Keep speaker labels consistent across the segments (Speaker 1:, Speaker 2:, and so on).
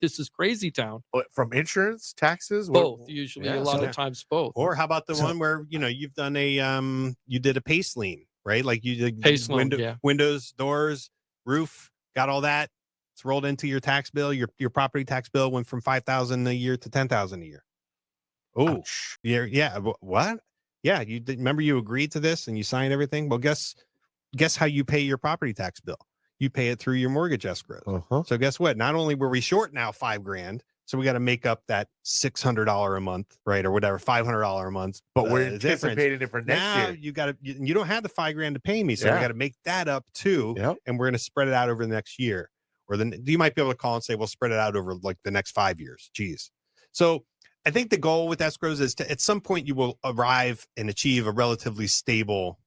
Speaker 1: this is crazy town.
Speaker 2: From insurance, taxes?
Speaker 1: Both, usually
Speaker 2: Yeah,
Speaker 1: a lot of times both.
Speaker 3: Or how about the one where, you've done you did a pace lien, right? Like you did
Speaker 1: Pace loan, yeah.
Speaker 3: windows, doors, roof, got all that. It's rolled into your tax bill. Your property tax bill went from $5,000 a year to $10,000 a year. Oh, yeah. What? Yeah. Remember you agreed to this and you signed everything. Well, guess how you pay your property tax bill. You pay it through your mortgage escrow. So guess what? Not only were we short now $5,000, so we got to make up that $600 a month, right, or whatever, $500 a month.
Speaker 2: But we're anticipating it for next year.
Speaker 3: You don't have the $5,000 to pay me, so we got to make that up too, and we're going to spread it out over the next year. Or then you might be able to call and say, "We'll spread it out over like the next 5 years." Geez. So I think the goal with escrows is at some point you will arrive and achieve a relatively stable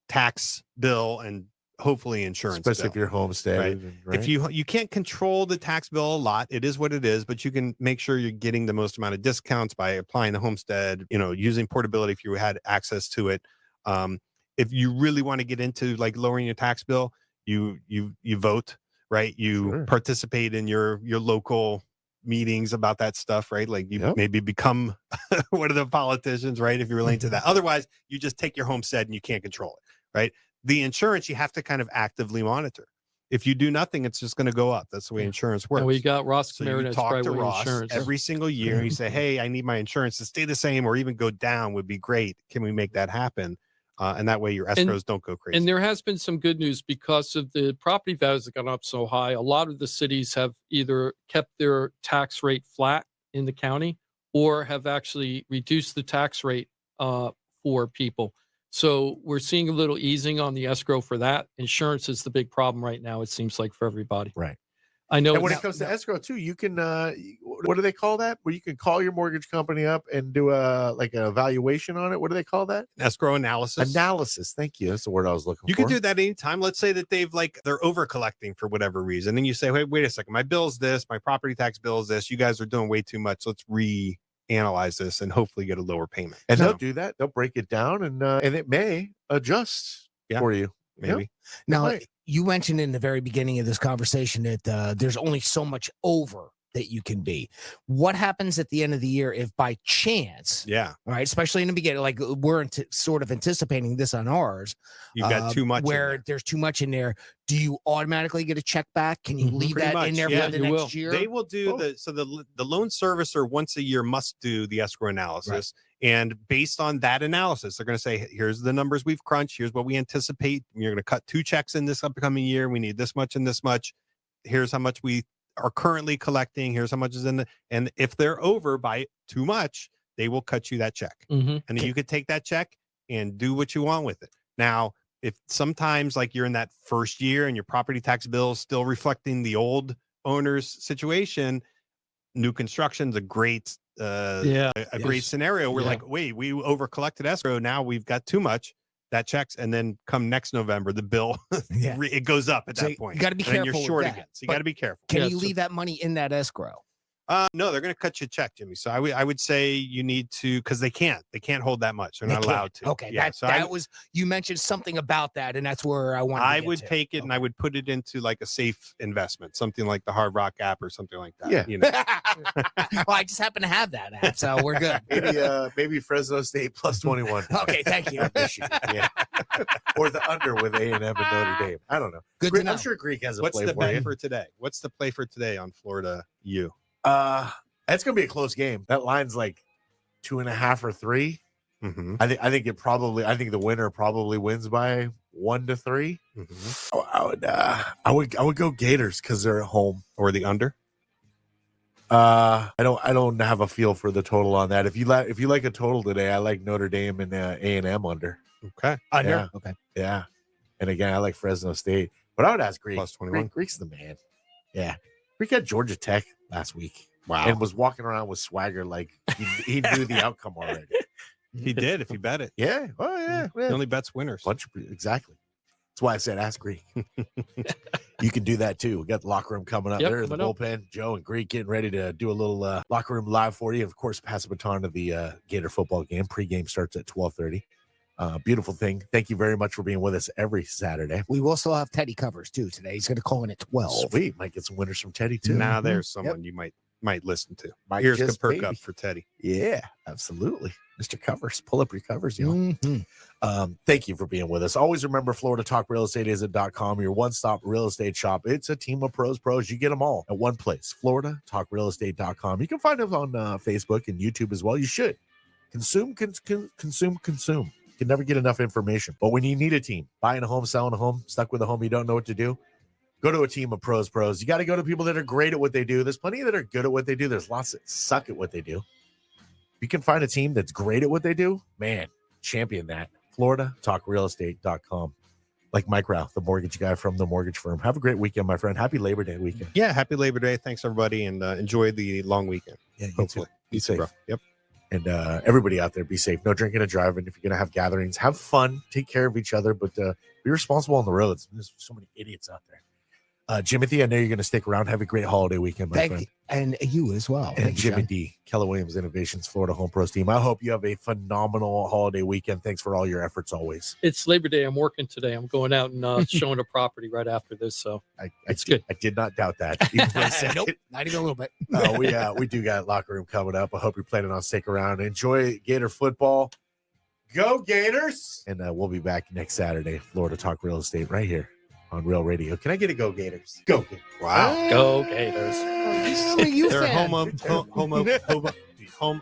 Speaker 3: tax bill and hopefully insurance,
Speaker 2: especially if you're homestead.
Speaker 3: Right? If you can't control the tax bill a lot, it is what it is, but you can make sure you're getting the most amount of discounts by applying the homestead, using portability if you had access to it. If you really want to get into like lowering your tax bill, you vote, right? You participate in your local meetings about that stuff, right? Like you maybe become one of the politicians, right? If you're relating to that. Otherwise, you just take your homestead and you can't control it, right? The insurance, you have to kind of actively monitor. If you do nothing, it's just going to go up. That's the way insurance works.
Speaker 1: And we got Ross
Speaker 3: Cameron. So you talk to Ross every single year. And you say, hey, I need my insurance to stay the same or even go down would be great. Can we make that happen? And that way your escrows don't go crazy.
Speaker 1: And there has been some good news because of the property values that gone up so high. A lot of the cities have either kept their tax rate flat in the county or have actually reduced the tax rate for people. So we're seeing a little easing on the escrow for that. Insurance is the big problem right now, it seems like, for everybody.
Speaker 2: Right.
Speaker 1: I know.
Speaker 2: And when it comes to escrow too, you can, what do they call that? Where you can call your mortgage company up and do an evaluation on it. What do they call that?
Speaker 3: Escrow analysis.
Speaker 2: Analysis. Thank you. That's the word I was looking for.
Speaker 3: You can do that anytime. Let's say that they're over collecting for whatever reason. And you say, wait a second, my bill's this, my property tax bill is this. You guys are doing way too much. Let's reanalyze this and hopefully get a lower payment.
Speaker 2: And they'll do that. They'll break it down and it may adjust for you.
Speaker 3: Maybe.
Speaker 4: Now, you mentioned in the very beginning of this conversation that there's only so much over that you can be. What happens at the end of the year if by chance, right, especially in the beginning, like we're sort of anticipating this on ours,
Speaker 3: you've got too much
Speaker 4: where there's too much in there, do you automatically get a check back? Can you leave that in there for the next year?
Speaker 3: They will do the loan servicer once a year must do the escrow analysis. Right. And based on that analysis, they're going to say, here's the numbers we've crunched. Here's what we anticipate. You're going to cut 2 checks in this upcoming year. We need this much and this much. Here's how much we are currently collecting. Here's how much is and if they're over by too much, they will cut you that check. And then you could take that check and do what you want with it. Now, if sometimes like you're in that first year and your property tax bill is still reflecting the old owner's situation, new construction's a great great scenario. We're like, wait, we over collected escrow. Now we've got too much. That checks, and then come next November, the bill it goes up at that point.
Speaker 4: You got to be careful.
Speaker 3: And you're short again, so you got to be careful.
Speaker 4: Can you leave that money in that escrow?
Speaker 3: No, they're going to cut you a check, Jimmy. So I would say you need to, because they can't hold that much. They're not allowed to.
Speaker 4: Okay, that was, you mentioned something about that, and that's where I wanted.
Speaker 3: I would take it and I would put it into like a safe investment, something like the Hard Rock app or something like that.
Speaker 2: Yeah.
Speaker 4: Well, I just happen to have that app, so we're good.
Speaker 2: Maybe Fresno State plus 21.
Speaker 4: Okay, thank you.
Speaker 2: Or the under with A&M and Notre Dame. I don't know.
Speaker 4: Good to know.
Speaker 2: I'm sure Greek has a
Speaker 3: What's
Speaker 2: play
Speaker 3: the
Speaker 2: for
Speaker 3: bet
Speaker 2: you.
Speaker 3: for today? What's the play for today on Florida U?
Speaker 2: That's gonna be a close game. That line's like 2.5 or 3. I think the winner probably wins by 1 to 3. I would go Gators because they're at home.
Speaker 3: Or the under.
Speaker 2: I don't have a feel for the total on that. If you like a total today, I like Notre Dame and A&M under.
Speaker 3: Okay.
Speaker 4: Under.
Speaker 2: Yeah.
Speaker 4: Okay.
Speaker 2: Yeah. And again, I like Fresno State, but I would ask Greek.
Speaker 3: Plus 21.
Speaker 2: Greek's the man. Yeah. Greek had Georgia Tech last week.
Speaker 3: Wow.
Speaker 2: And was walking around with swagger like he knew the outcome already.
Speaker 3: He did if you bet it.
Speaker 2: Yeah. Oh yeah.
Speaker 3: He only bets winners.
Speaker 2: Exactly. That's why I said ask Greek. You can do that too. We got the locker room coming up. There's the bullpen. Joe and Greek getting ready to do a little locker room live for you. Of course, pass the baton to the Gator football game. Pregame starts at 12:30. Beautiful thing. Thank you very much for being with us every Saturday.
Speaker 4: We will still have Teddy covers too today. He's going to call in at 12.
Speaker 2: Sweet. Might get some winners from Teddy too.
Speaker 3: Now there's someone you might listen to.
Speaker 2: Might
Speaker 3: Ears could
Speaker 2: just
Speaker 3: perk
Speaker 2: maybe.
Speaker 3: up for Teddy.
Speaker 2: Yeah, absolutely. Mr. Covers. Pull up your covers, y'all.
Speaker 4: Mm-hmm.
Speaker 2: Thank you for being with us. Always remember, FloridaTalkRealEstate.com, your one-stop real estate shop. It's a team of pros. You get them all at one place, FloridaTalkRealEstate.com. You can find them on Facebook and YouTube as well. You should. Consume. You can never get enough information. But when you need a team, buying a home, selling a home, stuck with a home, you don't know what to do, go to a team of pros. You got to go to people that are great at what they do. There's plenty that are good at what they do. There's lots that suck at what they do. If you can find a team that's great at what they do, man, champion that. FloridaTalkRealEstate.com. Like Mike Rao, the mortgage guy from the mortgage firm. Have a great weekend, my friend. Happy Labor Day weekend.
Speaker 3: Yeah, happy Labor Day. Thanks, everybody, and enjoy the long weekend.
Speaker 2: Yeah,
Speaker 3: Hopefully.
Speaker 2: Be safe.
Speaker 3: Bro. Yep.
Speaker 2: And everybody out there, be safe. No drinking and driving. If you're going to have gatherings, have fun. Take care of each other, but be responsible on the roads. There's so many idiots out there. Jimothy, I know you're going to stick around. Have a great holiday weekend, my friend.
Speaker 4: And you as well.
Speaker 2: And
Speaker 4: Thank you,
Speaker 2: Jimmy
Speaker 4: John.
Speaker 2: D, Keller Williams Innovations, Florida Home Pros team. I hope you have a phenomenal holiday weekend. Thanks for all your efforts always.
Speaker 1: It's Labor Day. I'm working today. I'm going out and showing a property right after this. So it's good.
Speaker 2: I did not doubt that. Even though I said
Speaker 4: Nope,
Speaker 2: it.
Speaker 4: not even a little bit.
Speaker 2: We do got locker room coming up. I hope you're planning on sticking around. Enjoy Gator football. Go Gators! And we'll be back next Saturday. Florida Talk Real Estate right here on Real Radio. Can I get a Go Gators? Go Gators.
Speaker 3: Wow.
Speaker 1: Go Gators.
Speaker 3: They're home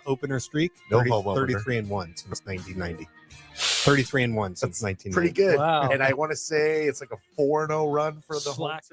Speaker 3: opener streak.
Speaker 2: No home opener.
Speaker 3: 33-1 since 1990. 33-1 since 1990.
Speaker 2: Pretty good.
Speaker 1: Wow.
Speaker 2: And I want to say it's like a 4-0 run for the
Speaker 1: Slack.
Speaker 2: Hawks.